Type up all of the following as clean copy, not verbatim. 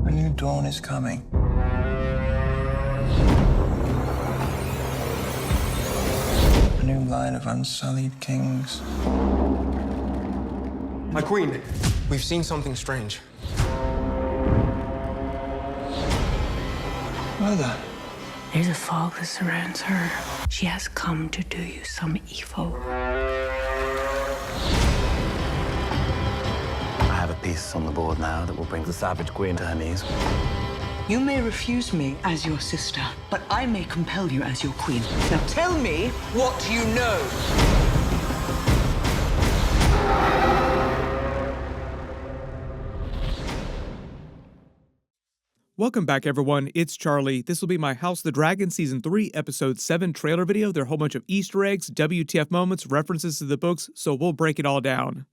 A new dawn is coming. A new line of unsullied kings. My queen, we've seen something strange. Mother. There's a fog that surrounds her. She has come to do you some evil. I have a piece on the board now that will bring the Savage Queen to her knees. You may refuse me as your sister, but I may compel you as your queen. Now tell me what you know. Welcome back, everyone. It's Charlie. This will be my House of the Dragon Season 3, Episode 7 trailer video. There are a whole bunch of Easter eggs, WTF moments, references to the books, so we'll break it all down.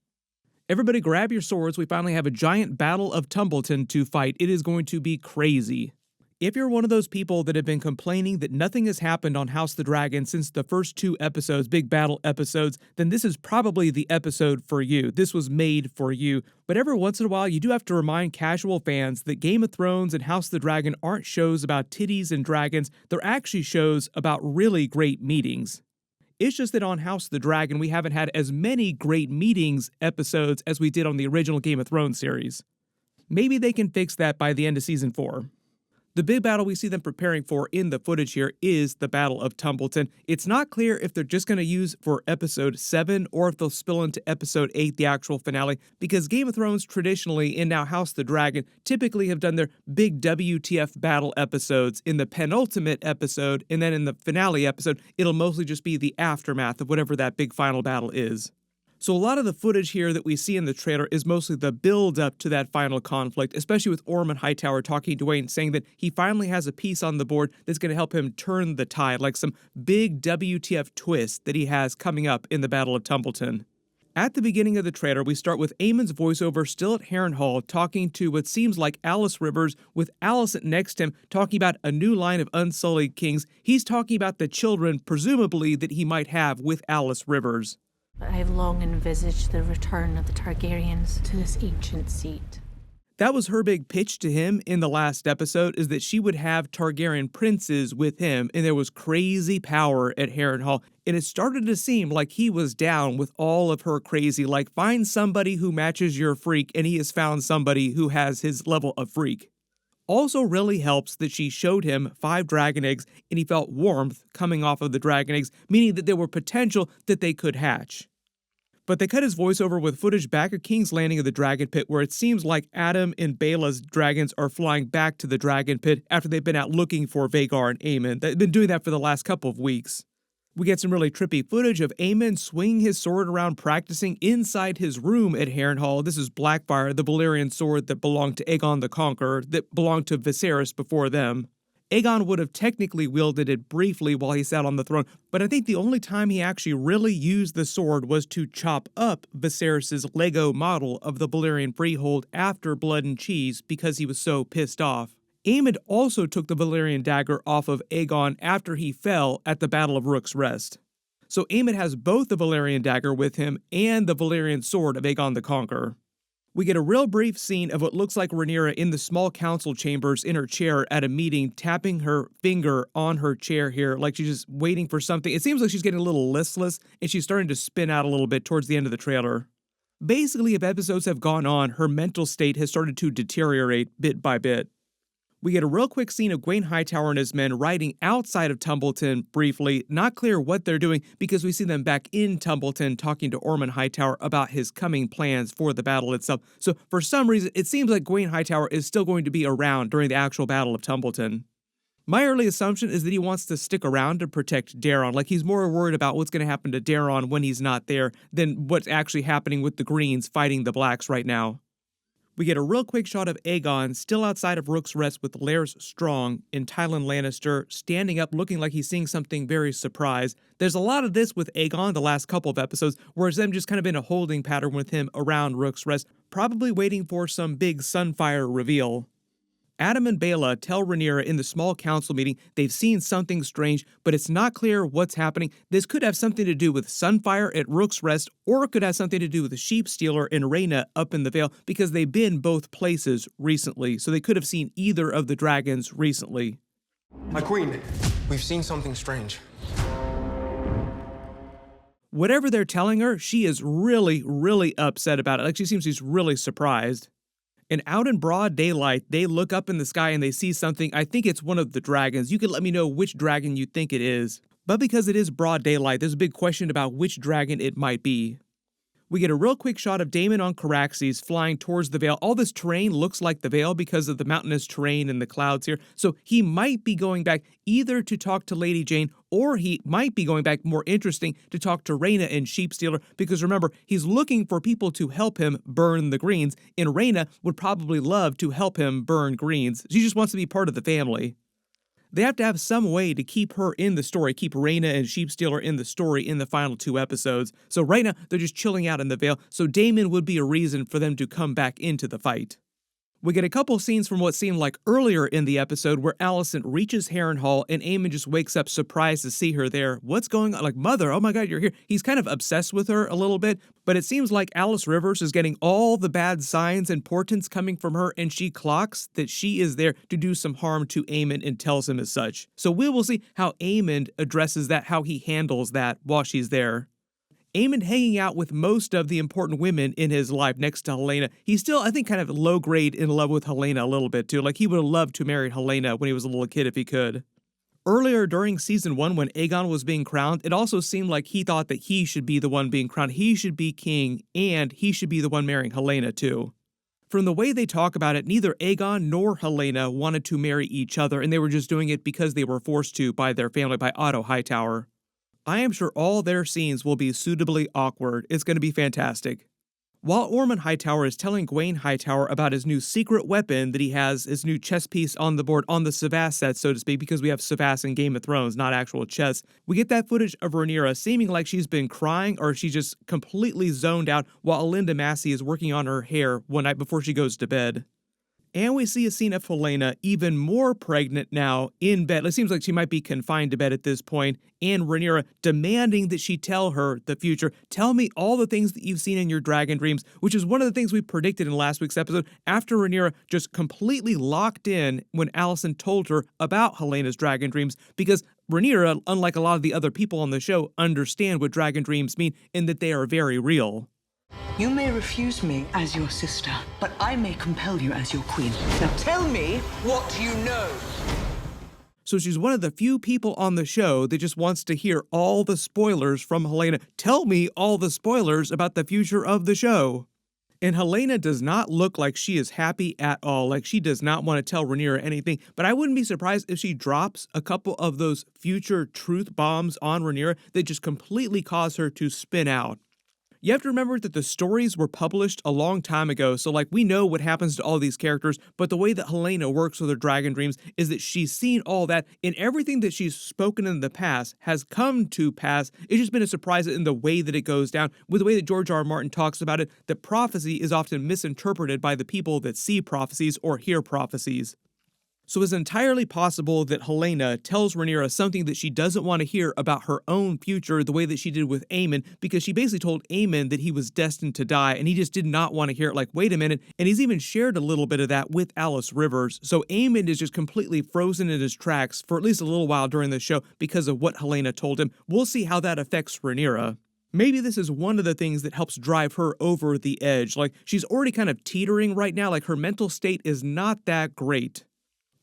Everybody grab your swords. We finally have a giant battle of Tumbleton to fight. It is going to be crazy. If you're one of those people that have been complaining that nothing has happened on House of the Dragon since the first 2 episodes, big battle episodes, then this is probably the episode for you. This was made for you. But every once in a while, you do have to remind casual fans that Game of Thrones and House of the Dragon aren't shows about titties and dragons. They're actually shows about really great meetings. It's just that on House of the Dragon, we haven't had as many great meetings episodes as we did on the original Game of Thrones series. Maybe they can fix that by the end of Season 4. The big battle we see them preparing for in the footage here is the Battle of Tumbleton. It's not clear if they're just going to use for Episode 7 or if they'll spill into Episode 8, the actual finale, because Game of Thrones traditionally, and now House of the Dragon, typically have done their big WTF battle episodes in the penultimate episode, and then in the finale episode, it'll mostly just be the aftermath of whatever that big final battle is. So a lot of the footage here that we see in the trailer is mostly the build-up to that final conflict, especially with Ormund Hightower talking to Dwayne, saying that he finally has a piece on the board that's going to help him turn the tide, like some big WTF twist that he has coming up in the Battle of Tumbleton. At the beginning of the trailer, we start with Aemond's voiceover still at Harrenhal, talking to what seems like Alys Rivers, with Alicent next to him, talking about a new line of unsullied kings. He's talking about the children, presumably, that he might have with Alys Rivers. I've long envisaged the return of the Targaryens to this ancient seat. That was her big pitch to him in the last episode, is that she would have Targaryen princes with him, and there was crazy power at Harrenhal, and it started to seem like he was down with all of her crazy, like, find somebody who matches your freak, and he has found somebody who has his level of freak. Also really helps that she showed him 5 dragon eggs, and he felt warmth coming off of the dragon eggs, meaning that there were potential that they could hatch. But they cut his voiceover with footage back at King's Landing of the Dragon Pit, where it seems like Adam and Baela's dragons are flying back to the Dragon Pit after they've been out looking for Vhagar and Aemond. They've been doing that for the last couple of weeks. We get some really trippy footage of Aemond swinging his sword around practicing inside his room at Harrenhal. This is Blackfire, the Valyrian sword that belonged to Aegon the Conqueror, that belonged to Viserys before them. Aegon would have technically wielded it briefly while he sat on the throne, but I think the only time he actually really used the sword was to chop up Viserys' Lego model of the Valyrian freehold after Blood and Cheese because he was so pissed off. Aemond also took the Valyrian dagger off of Aegon after he fell at the Battle of Rooks Rest. So Aemond has both the Valyrian dagger with him and the Valyrian sword of Aegon the Conqueror. We get a real brief scene of what looks like Rhaenyra in the small council chambers in her chair at a meeting, tapping her finger on her chair here, like she's just waiting for something. It seems like she's getting a little listless, and she's starting to spin out a little bit towards the end of the trailer. Basically, if episodes have gone on, her mental state has started to deteriorate bit by bit. We get a real quick scene of Gwaine Hightower and his men riding outside of Tumbleton briefly. Not clear what they're doing because we see them back in Tumbleton talking to Ormund Hightower about his coming plans for the battle itself. So for some reason, it seems like Gwaine Hightower is still going to be around during the actual Battle of Tumbleton. My early assumption is that he wants to stick around to protect Daeron, like he's more worried about what's going to happen to Daeron when he's not there than what's actually happening with the Greens fighting the Blacks right now. We get a real quick shot of Aegon still outside of Rooks Rest with Laird Strong and Tywin Lannister standing up looking like he's seeing something very surprised. There's a lot of this with Aegon the last couple of episodes, whereas them just kind of in a holding pattern with him around Rooks Rest, probably waiting for some big Sunfyre reveal. Adam and Baela tell Rhaenyra in the small council meeting they've seen something strange, but it's not clear what's happening. This could have something to do with Sunfyre at Rooks Rest, or it could have something to do with the sheep stealer and Rhaena up in the Vale, because they've been both places recently, so they could have seen either of the dragons recently. My queen, we've seen something strange. Whatever they're telling her, she is really, really upset about it. Like, she seems she's really surprised. And out in broad daylight, they look up in the sky and they see something. I think it's one of the dragons. You can let me know which dragon you think it is. But because it is broad daylight, there's a big question about which dragon it might be. We get a real quick shot of Daemon on Caraxes flying towards the Vale. All this terrain looks like the Vale because of the mountainous terrain and the clouds here. So he might be going back either to talk to Lady Jane, or he might be going back, more interesting, to talk to Rhaena and Sheepstealer, because remember, he's looking for people to help him burn the greens, and Rhaena would probably love to help him burn greens. She just wants to be part of the family. They have to have some way to keep her in the story, keep Rhaena and Sheepstealer in the story in the final 2 episodes. So right now, they're just chilling out in the Vale, so Daemon would be a reason for them to come back into the fight. We get a couple scenes from what seemed like earlier in the episode where Alicent reaches Harrenhal and Aemond just wakes up surprised to see her there. What's going on? Like, mother, oh my god, you're here. He's kind of obsessed with her a little bit, but it seems like Alys Rivers is getting all the bad signs and portents coming from her, and she clocks that she is there to do some harm to Aemond and tells him as such. So we will see how Aemond addresses that, how he handles that while she's there. Aemond hanging out with most of the important women in his life next to Helaena. He's still, I think, kind of low grade in love with Helaena a little bit too. Like, he would have loved to marry Helaena when he was a little kid if he could. Earlier during season 1, when Aegon was being crowned, it also seemed like he thought that he should be the one being crowned. He should be king, and he should be the one marrying Helaena too. From the way they talk about it, neither Aegon nor Helaena wanted to marry each other, and they were just doing it because they were forced to by their family, by Otto Hightower. I am sure all their scenes will be suitably awkward. It's going to be fantastic. While Ormund Hightower is telling Gwaine Hightower about his new secret weapon that he has, his new chess piece on the board, on the Savas set, so to speak, because we have Savas in Game of Thrones, not actual chess, we get that footage of Rhaenyra seeming like she's been crying or she's just completely zoned out while Alinda Massey is working on her hair one night before she goes to bed. And we see a scene of Helaena even more pregnant now in bed. It seems like she might be confined to bed at this point, and Rhaenyra demanding that she tell her the future. Tell me all the things that you've seen in your dragon dreams, which is one of the things we predicted in last week's episode after Rhaenyra just completely locked in when Alicent told her about Helena's dragon dreams, because Rhaenyra, unlike a lot of the other people on the show, understand what dragon dreams mean and that they are very real. You may refuse me as your sister, but I may compel you as your queen. Now tell me what you know. So she's one of the few people on the show that just wants to hear all the spoilers from Helaena. Tell me all the spoilers about the future of the show. And Helaena does not look like she is happy at all. Like, she does not want to tell Rhaenyra anything. But I wouldn't be surprised if she drops a couple of those future truth bombs on Rhaenyra that just completely cause her to spin out. You have to remember that the stories were published a long time ago, so like, we know what happens to all these characters, but the way that Helaena works with her dragon dreams is that she's seen all that, and everything that she's spoken in the past has come to pass. It's just been a surprise in the way that it goes down, with the way that George R. R. Martin talks about it, that prophecy is often misinterpreted by the people that see prophecies or hear prophecies. So it's entirely possible that Helaena tells Rhaenyra something that she doesn't want to hear about her own future, the way that she did with Aemond, because she basically told Aemond that he was destined to die, and he just did not want to hear it. Like, wait a minute. And he's even shared a little bit of that with Alys Rivers. So Aemond is just completely frozen in his tracks for at least a little while during the show because of what Helaena told him. We'll see how that affects Rhaenyra. Maybe this is one of the things that helps drive her over the edge. Like, she's already kind of teetering right now. Like, her mental state is not that great.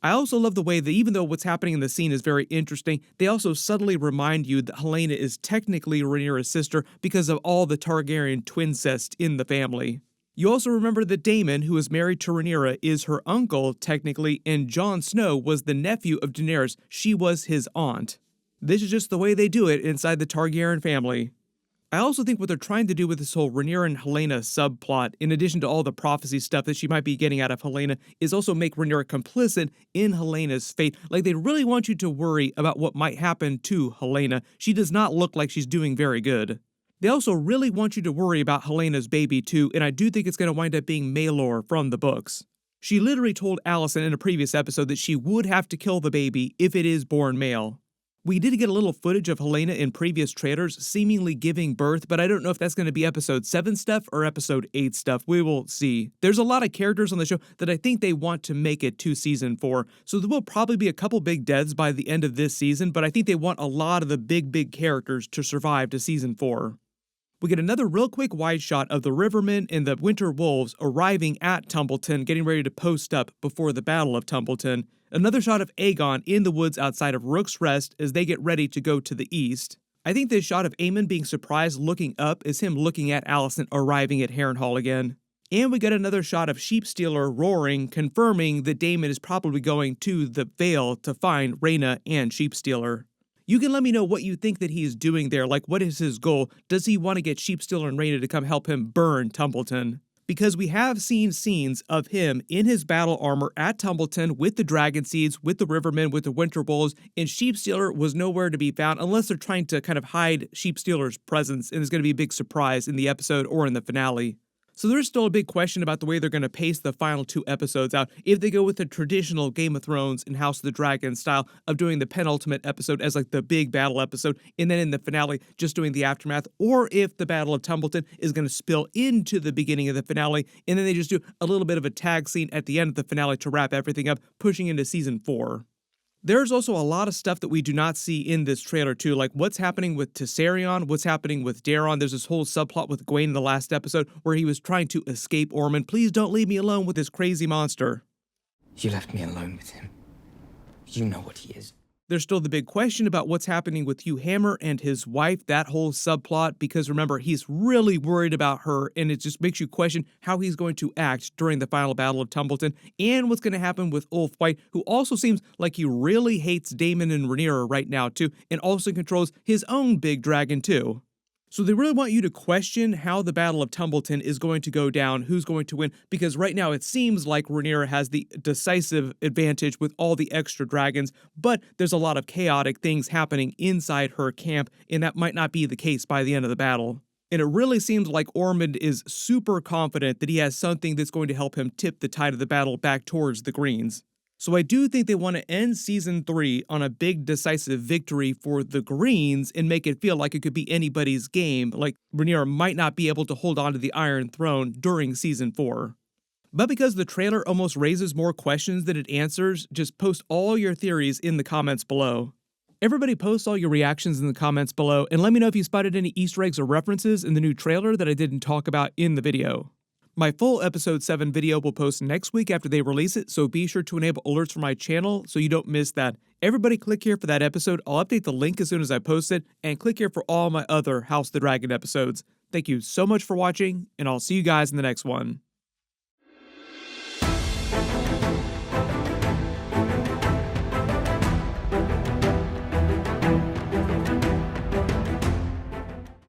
I also love the way that even though what's happening in the scene is very interesting, they also subtly remind you that Helaena is technically Rhaenyra's sister because of all the Targaryen twincest in the family. You also remember that Daemon, who is married to Rhaenyra, is her uncle, technically, and Jon Snow was the nephew of Daenerys. She was his aunt. This is just the way they do it inside the Targaryen family. I also think what they're trying to do with this whole Rhaenyra and Helaena subplot, in addition to all the prophecy stuff that she might be getting out of Helaena, is also make Rhaenyra complicit in Helena's fate. Like, they really want you to worry about what might happen to Helaena. She does not look like she's doing very good. They also really want you to worry about Helena's baby too, and I do think it's going to wind up being Maelor from the books. She literally told Alicent in a previous episode that she would have to kill the baby if it is born male. We did get a little footage of Helaena in previous trailers seemingly giving birth, but I don't know if that's going to be episode 7 stuff or episode 8 stuff. We will see. There's a lot of characters on the show that I think they want to make it to season 4, so there will probably be a couple big deaths by the end of this season, but I think they want a lot of the big characters to survive to season 4. We get another real quick wide shot of the Rivermen and the Winter Wolves arriving at Tumbleton, getting ready to post up before the Battle of Tumbleton. Another shot of Aegon in the woods outside of Rooks' Rest as they get ready to go to the east. I think this shot of Aemond being surprised looking up is him looking at Alicent arriving at Harrenhal again. And we get another shot of Sheepstealer roaring, confirming that Daemon is probably going to the Vale to find Rhaenyra and Sheepstealer. You can let me know what you think that he's doing there, like what is his goal? Does he want to get Sheepstealer and Rhaenyra to come help him burn Tumbleton? Because we have seen scenes of him in his battle armor at Tumbleton with the Dragonseeds, with the Rivermen, with the Winter Wolves, and Sheepstealer was nowhere to be found unless they're trying to kind of hide Sheepstealer's presence, and it's going to be a big surprise in the episode or in the finale. So there's still a big question about the way they're going to pace the final 2 episodes out, if they go with the traditional Game of Thrones and House of the Dragon style of doing the penultimate episode as like the big battle episode, and then in the finale just doing the aftermath, or if the Battle of Tumbleton is going to spill into the beginning of the finale, and then they just do a little bit of a tag scene at the end of the finale to wrap everything up, pushing into season 4. There's also a lot of stuff that we do not see in this trailer too, like what's happening with Tessarion, what's happening with Daeron. There's this whole subplot with Gwaine in the last episode where he was trying to escape Ormund. Please don't leave me alone with this crazy monster. You left me alone with him. You know what he is. There's still the big question about what's happening with Hugh Hammer and his wife, that whole subplot, because remember, he's really worried about her, and it just makes you question how he's going to act during the final Battle of Tumbleton, and what's going to happen with Ulf White, who also seems like he really hates Daemon and Rhaenyra right now too, and also controls his own big dragon too. So they really want you to question how the Battle of Tumbleton is going to go down, who's going to win, because right now it seems like Rhaenyra has the decisive advantage with all the extra dragons, but there's a lot of chaotic things happening inside her camp, and that might not be the case by the end of the battle. And it really seems like Ormond is super confident that he has something that's going to help him tip the tide of the battle back towards the Greens. So I do think they want to end season 3 on a big decisive victory for the Greens and make it feel like it could be anybody's game, like Rhaenyra might not be able to hold on to the Iron Throne during season 4. But because the trailer almost raises more questions than it answers, just post all your theories in the comments below. Everybody post all your reactions in the comments below and let me know if you spotted any Easter eggs or references in the new trailer that I didn't talk about in the video. My full episode 7 video will post next week after they release it, so be sure to enable alerts for my channel so you don't miss that. Everybody click here for that episode. I'll update the link as soon as I post it, and click here for all my other House of the Dragon episodes. Thank you so much for watching, and I'll see you guys in the next one.